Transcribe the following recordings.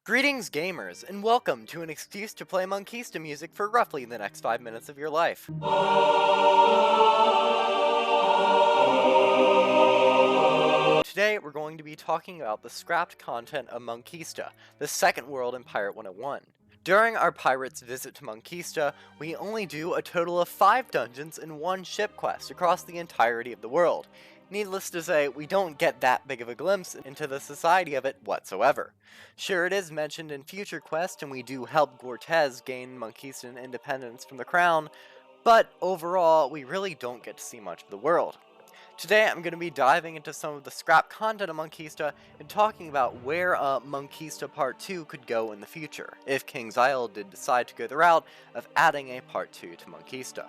Greetings gamers, and welcome to an excuse to play Monquista music for roughly the next 5 minutes of your life. Today we're going to be talking about the scrapped content of Monquista, the second world in Pirate 101. During our pirate's visit to Monquista, we only do a total of 5 dungeons and 1 ship quest across the entirety of the world. Needless to say, we don't get that big of a glimpse into the society of it whatsoever. Sure, it is mentioned in future quests, and we do help Cortez gain Monquistan independence from the crown, but overall, we really don't get to see much of the world. Today, I'm going to be diving into some of the scrap content of Monquista and talking about where Monquista Part 2 could go in the future, if King's Isle did decide to go the route of adding a Part 2 to Monquista.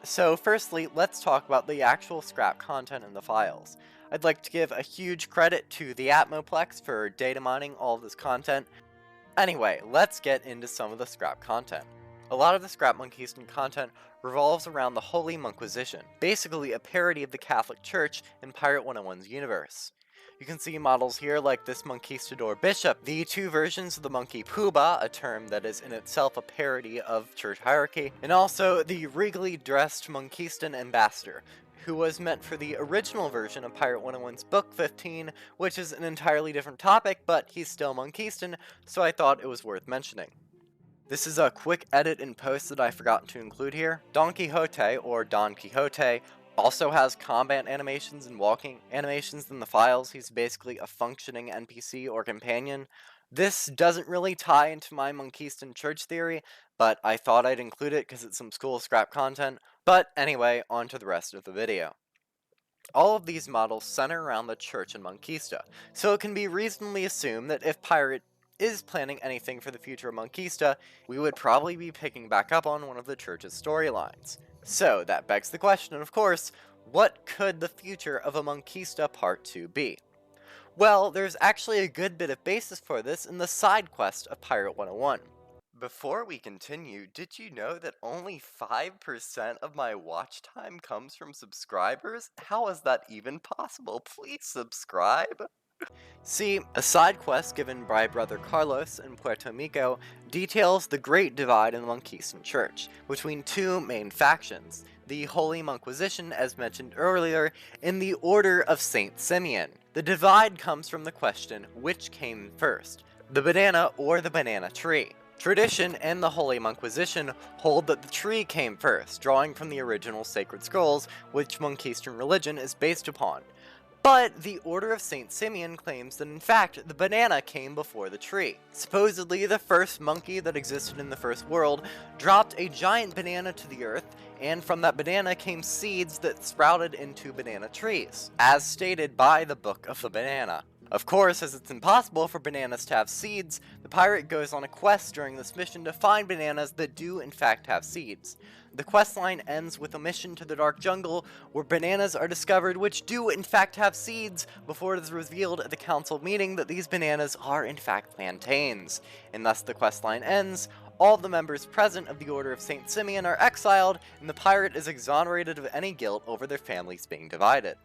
So firstly, let's talk about the actual scrap content in the files. I'd like to give a huge credit to the Atmoplex for data mining all of this content. Anyway, let's get into some of the scrap content. A lot of the scrap Monquistan content revolves around the Holy Monquisition, basically a parody of the Catholic Church in Pirate 101's universe. You can see models here like this Monquistador Bishop, the 2 versions of the Monkey Poobah, a term that is in itself a parody of church hierarchy, and also the regally dressed Monquistan Ambassador, who was meant for the original version of Pirate 101's Book 15, which is an entirely different topic, but he's still Monquistan, so I thought it was worth mentioning. This is a quick edit in post that I forgot to include here. Don Quixote, or Don Quixote, also has combat animations and walking animations in the files. He's basically a functioning NPC or companion. This doesn't really tie into my Monquistan church theory, but I thought I'd include it because it's some cool scrap content. But anyway, on to the rest of the video. All of these models center around the church in Monquista, so it can be reasonably assumed that if Pirate is planning anything for the future of Monquista, we would probably be picking back up on one of the church's storylines. So that begs the question, of course, what could the future of a Monquista Part 2 be? Well, there's actually a good bit of basis for this in the side quest of Pirate 101. Before we continue, did you know that only 5% of my watch time comes from subscribers? How is that even possible? Please subscribe! See, a side quest given by Brother Carlos in Puerto Rico details the great divide in the Monquistan Church, between 2 main factions, the Holy Monquisition, as mentioned earlier, and the Order of Saint Simeon. The divide comes from the question, which came first, the banana or the banana tree? Tradition and the Holy Monquisition hold that the tree came first, drawing from the original sacred scrolls, which Monquistan religion is based upon. But the Order of Saint Simeon claims that in fact the banana came before the tree. Supposedly the first monkey that existed in the first world dropped a giant banana to the earth, and from that banana came seeds that sprouted into banana trees, as stated by the Book of the Banana. Of course, as it's impossible for bananas to have seeds, the pirate goes on a quest during this mission to find bananas that do in fact have seeds. The questline ends with a mission to the Dark Jungle, where bananas are discovered which do in fact have seeds, before it is revealed at the council meeting that these bananas are in fact plantains. And thus the questline ends, all the members present of the Order of Saint Simeon are exiled, and the pirate is exonerated of any guilt over their families being divided.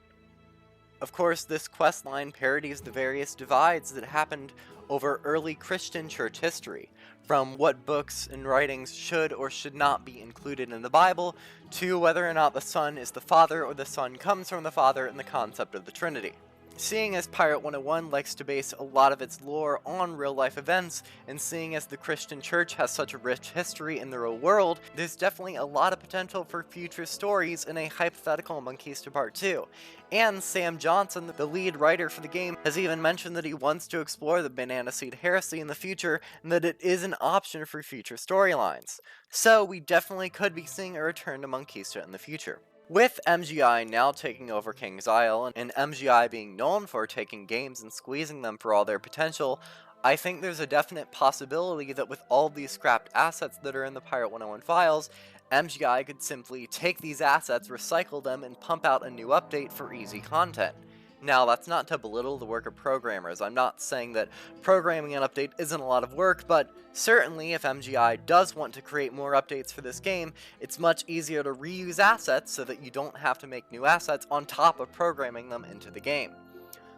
Of course, this questline parodies the various divides that happened over early Christian church history, from what books and writings should or should not be included in the Bible, to whether or not the Son is the Father or the Son comes from the Father, and the concept of the Trinity. Seeing as Pirate 101 likes to base a lot of its lore on real-life events, and seeing as the Christian church has such a rich history in the real world, there's definitely a lot of potential for future stories in a hypothetical Monquista Part 2. And Sam Johnson, the lead writer for the game, has even mentioned that he wants to explore the banana seed heresy in the future, and that it is an option for future storylines. So we definitely could be seeing a return to Monquista in the future. With MGI now taking over King's Isle, and MGI being known for taking games and squeezing them for all their potential, I think there's a definite possibility that with all these scrapped assets that are in the Pirate 101 files, MGI could simply take these assets, recycle them, and pump out a new update for easy content. Now, that's not to belittle the work of programmers. I'm not saying that programming an update isn't a lot of work, but certainly if MGI does want to create more updates for this game, it's much easier to reuse assets so that you don't have to make new assets on top of programming them into the game.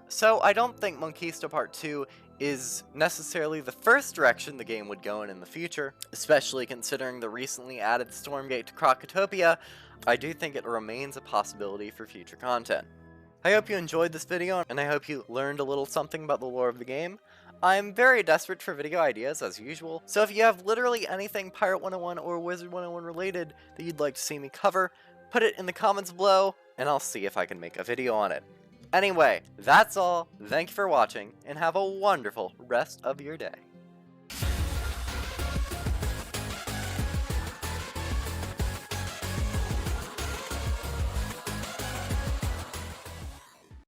So I don't think Monquista Part 2 is necessarily the first direction the game would go in the future, especially considering the recently added Stormgate to Krokotopia. I do think it remains a possibility for future content. I hope you enjoyed this video, and I hope you learned a little something about the lore of the game. I'm very desperate for video ideas, as usual, so if you have literally anything Pirate 101 or Wizard 101 related that you'd like to see me cover, put it in the comments below, and I'll see if I can make a video on it. Anyway, that's all, thank you for watching, and have a wonderful rest of your day.